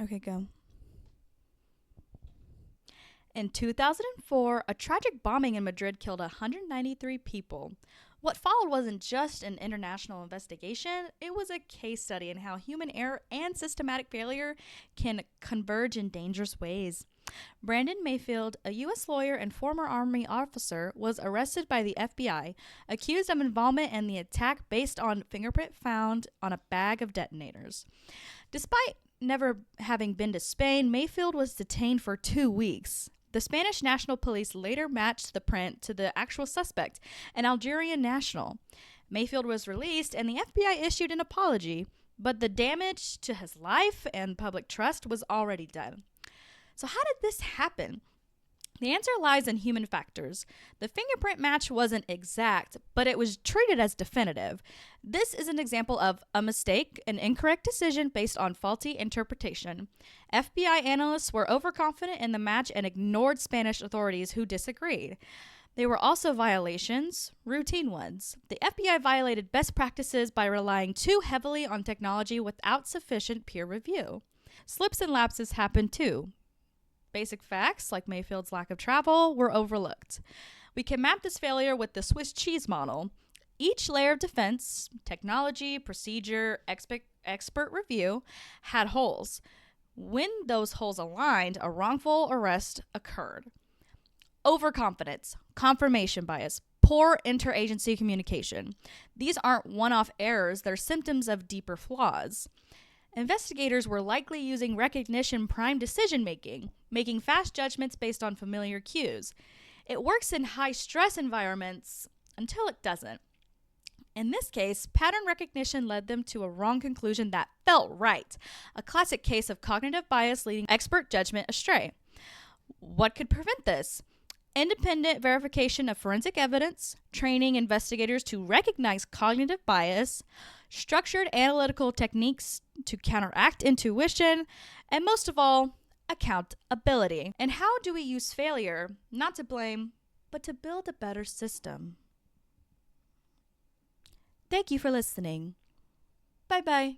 Okay, go. In 2004, a tragic bombing in Madrid killed 193 people. What followed wasn't just an international investigation, it was a case study in how human error and systematic failure can converge in dangerous ways. Brandon Mayfield, a U.S. lawyer and former Army officer, was arrested by the FBI, accused of involvement in the attack based on fingerprint found on a bag of detonators. Despite never having been to Spain, Mayfield was detained for 2 weeks. The Spanish National Police later matched the print to the actual suspect, an Algerian national. Mayfield was released and the FBI issued an apology, but the damage to his life and public trust was already done. So, how did this happen? The answer lies in human factors. The fingerprint match wasn't exact, but it was treated as definitive. This is an example of a mistake, an incorrect decision based on faulty interpretation. FBI analysts were overconfident in the match and ignored Spanish authorities who disagreed. There were also violations, routine ones. The FBI violated best practices by relying too heavily on technology without sufficient peer review. Slips and lapses happened too. Basic facts, like Mayfield's lack of travel, were overlooked. We can map this failure with the Swiss cheese model. Each layer of defense, technology, procedure, expert review, had holes. When those holes aligned, a wrongful arrest occurred. Overconfidence, confirmation bias, poor interagency communication. These aren't one-off errors, they're symptoms of deeper flaws. Investigators were likely using recognition prime decision making, making fast judgments based on familiar cues. It works in high stress environments until it doesn't. In this case, pattern recognition led them to a wrong conclusion that felt right, a classic case of cognitive bias leading expert judgment astray. What could prevent this? Independent verification of forensic evidence, training investigators to recognize cognitive bias, structured analytical techniques to counteract intuition, and most of all, accountability. And how do we use failure, not to blame, but to build a better system? Thank you for listening. Bye bye.